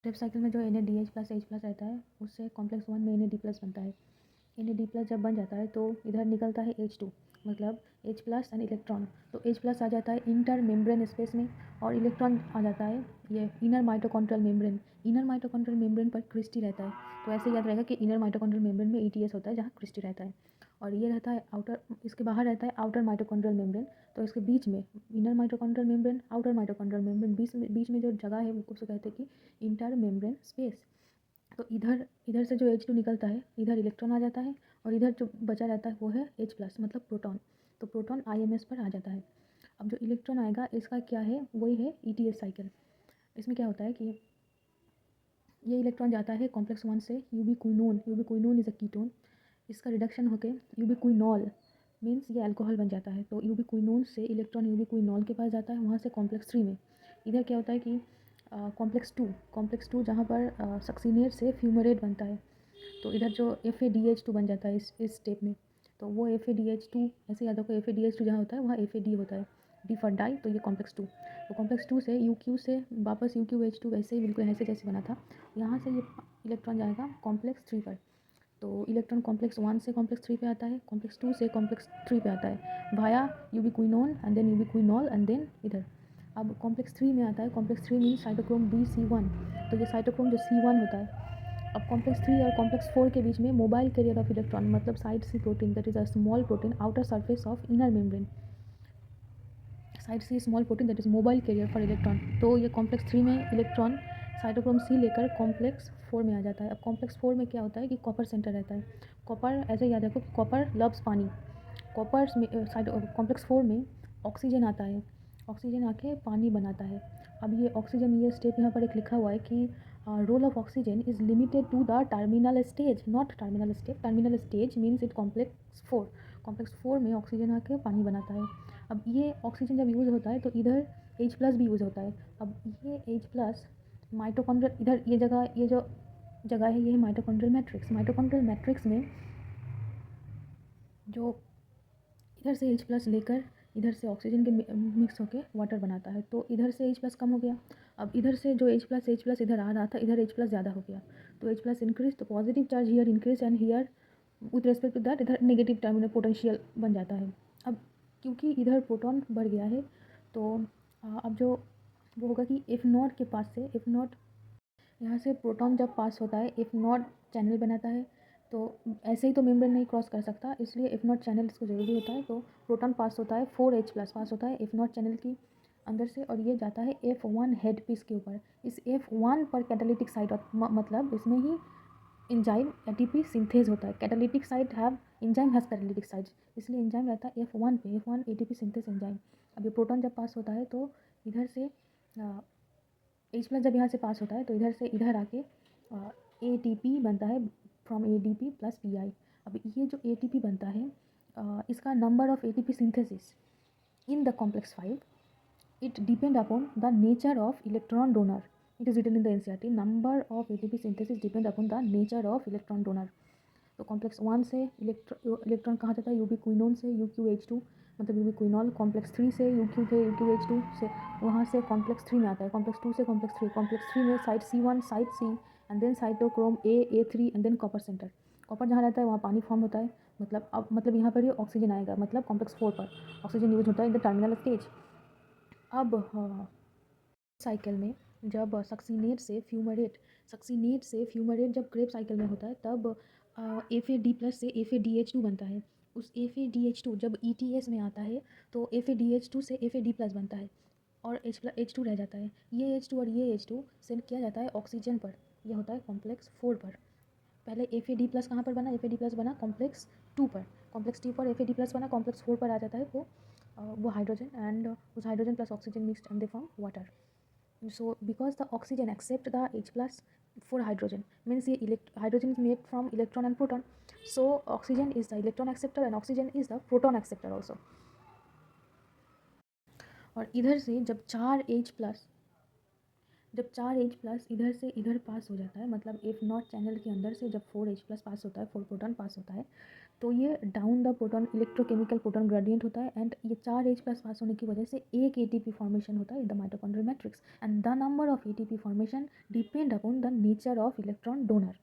Krebs cycle में जो NADH plus H plus रहता है उससे कॉम्प्लेक्स 1 में NAD प्लस बनता है। NAD प्लस जब बन जाता है तो इधर निकलता है H2 मतलब H प्लस एंड इलेक्ट्रॉन। तो H प्लस आ जाता है इंटर मेम्ब्रेन स्पेस में और इलेक्ट्रॉन आ जाता है ये inner mitochondrial membrane. Inner mitochondrial membrane पर क्रिस्टी रहता है। तो ऐसे याद रहेगा कि इनर माइटोकॉन्ड्रियल मेम्ब्रेन में ETS होता है जहाँ क्रिस्टी रहता है और ये रहता है आउटर, इसके बाहर रहता है आउटर माइटोकॉन्ड्रियल मेम्ब्रेन। तो इसके बीच में inner mitochondrial membrane, outer mitochondrial membrane, बीच में जो जगह है उसको कहते हैं कि इंटर मेम्ब्रेन स्पेस। तो इधर इधर से जो H2 निकलता है इधर इलेक्ट्रॉन आ जाता है और इधर जो बचा रहता है वो है H प्लस मतलब प्रोटॉन। तो प्रोटॉन IMS पर आ जाता है। अब जो इलेक्ट्रॉन आएगा इसका क्या है, वही है ETS साइकिल। इसमें क्या होता है कि ये इलेक्ट्रॉन जाता है कॉम्प्लेक्स 1 से यूबिक्विनोन। यूबिक्विनोन इज़ अ कीटोन। इसका रिडक्शन होकर यूबिक्विनॉल मीन्स ये अल्कोहल बन जाता है। तो यूबिक्विनोन से इलेक्ट्रॉन यूबिक्विनॉल के पास जाता है, वहाँ से कॉम्प्लेक्स 3 में। इधर क्या होता है कि कॉम्प्लेक्स 2 जहाँ पर सक्सीनेट से फ्यूमरेट बनता है। तो इधर जो FADH2 बन जाता है इस स्टेप में। तो वो FADH2 ऐसे याद रखो, FADH2 जहाँ होता है वहाँ FAD होता है, डी फॉर डाई। तो ये कॉम्प्लेक्स 2। तो कॉम्प्लेक्स 2 से UQ से वापस UQH2 वैसे ही बिल्कुल ऐसे जैसे बना था। यहाँ से ये इलेक्ट्रॉन जाएगा कॉम्प्लेक्स 3 पर। तो इलेक्ट्रॉन कॉम्प्लेक्स 1 से कॉम्प्लेक्स 3 पे आता है, कॉम्प्लेक्स 2 से कॉम्प्लेक्स 3 पे आता है via ubiquinone and then ubiquinol and then इधर। अब कॉम्प्लेक्स 3 में आता है, कॉम्प्लेक्स 3 मीन साइटोक्रोम BC1। तो ये साइटोक्रोम जो C1 होता है। अब कॉम्प्लेक्स 3 और कॉम्प्लेक्स 4 के बीच में मोबाइल कैरियर ऑफ इलेक्ट्रॉन मतलब side C protein that is a small protein outer surface of inner membrane. Side C small protein that is mobile carrier for electron. तो ये कॉम्प्लेक्स 3 में इलेक्ट्रॉन साइटोक्रोम C लेकर complex 4 में आ जाता है। अब complex 4 में क्या होता है कि कॉपर सेंटर रहता है। कॉपर ऐसे याद रखो, कॉपर लव्स पानी। कॉपर में कॉम्प्लेक्स 4 में ऑक्सीजन आता है, ऑक्सीजन आके पानी बनाता है। अब ये ऑक्सीजन, ये स्टेप यहाँ पर एक लिखा हुआ है कि role of oxygen is limited to the terminal stage, not terminal step. Terminal stage means it complex 4 में ऑक्सीजन आके पानी बनाता है। अब ये ऑक्सीजन जब यूज़ होता है तो इधर H प्लस भी यूज़ होता है। अब ये H प्लस माइटोकॉन्ड्रियल, इधर ये जगह, ये जो जगह है ये है माइटोकॉन्ड्रियल मैट्रिक्स। माइटोकॉन्ड्रियल मैट्रिक्स में जो इधर से H प्लस लेकर इधर से ऑक्सीजन के मिक्स होकर वाटर बनाता है। तो इधर से H प्लस कम हो गया। अब इधर से जो H प्लस इधर आ रहा था, इधर H प्लस ज़्यादा हो गया। तो H प्लस इंक्रीज, तो positive charge here increase and here with respect to that इधर नेगेटिव टर्मिनल पोटेंशियल बन जाता है। अब क्योंकि इधर प्रोटॉन बढ़ गया है तो अब जो वो होगा कि F नॉट के पास से, F नॉट यहाँ से प्रोटॉन जब पास होता है F नॉट चैनल बनाता है। तो ऐसे ही तो मेम्ब्रेन नहीं क्रॉस कर सकता, इसलिए F नॉट चैनल इसको ज़रूरी होता है। तो प्रोटॉन पास होता है 4H प्लस पास होता है F नॉट चैनल की अंदर से और ये जाता है F1 हेड पीस के ऊपर। इस F1 पर कैटालिटिक साइट मतलब इसमें ही एंजाइम ATP सिंथेज होता है। Catalytic site have enzyme has catalytic sites, इसलिए एंजाइम रहता है F1 पे, F1 ATP सिंथेज एंजाइम। अब ये प्रोटॉन जब पास होता है तो इधर से H प्लस जब यहाँ से पास होता है तो इधर से इधर आके ATP बनता है फ्रॉम ADP प्लस PI। अब ये जो ATP बनता है इसका number of ATP synthesis in the complex 5 it depend upon the nature of electron donor. It is written in the NCERT. Number of ATP synthesis depend upon the nature of electron donor. तो complex 1 से electron कहाँ जाता है, यूबिक्विनोन से UQH2 मतलब यूबिक्विनॉल। Complex 3 से UQ थे UQH2 से, वहाँ से कॉम्प्लेक्स 3 में आता है। कॉम्प्लेक्स 2 से कॉम्प्लेक्स 3, कॉम्प्लेक्स 3 में site C1 site C and then cytochrome A3 and then copper centre. Copper जहाँ रहता है वहाँ पानी फॉर्म होता है। मतलब अब मतलब यहाँ पर ये ऑक्सीजन आएगा, मतलब कॉम्प्लेक्स 4 पर ऑक्सीजन यूज होता है इन द टर्मिनल स्टेज। अब साइकिल में जब सक्सीनेट से फ्यूमरेट जब क्रेब साइकिल में होता है तब FAD प्लस से FADH2 बनता है। उस FADH2 जब ETS में आता है तो FADH2 से FAD प्लस बनता है और H2 रह जाता है। ये H2 और ये H2 सेंड किया जाता है ऑक्सीजन पर। यह होता है कॉम्प्लेक्स 4 पर। पहले FAD प्लस कहाँ पर बना, FAD प्लस बना कॉम्प्लेक्स 2 पर। कॉम्प्लेक्स 2 पर FAD प्लस बना, कॉम्प्लेक्स 4 पर आ जाता है वो हाइड्रोजन एंड उस hydrogen plus oxygen mixed and they form water. So because the oxygen accept the H plus for hydrogen means ये hydrogen is made from electron and proton, so oxygen is the electron acceptor and oxygen is the proton acceptor also. और इधर से जब जब 4H+ इधर से इधर पास हो जाता है, मतलब एफ नॉट चैनल के अंदर से जब 4H+ पास होता है, 4 प्रोटॉन पास होता है, तो ये down the proton electrochemical proton gradient होता है। एंड ये 4H+ पास होने की वजह से एक ATP फॉर्मेशन होता है in the mitochondrial matrix, and the number of ATP formation depend upon the nature of electron donor.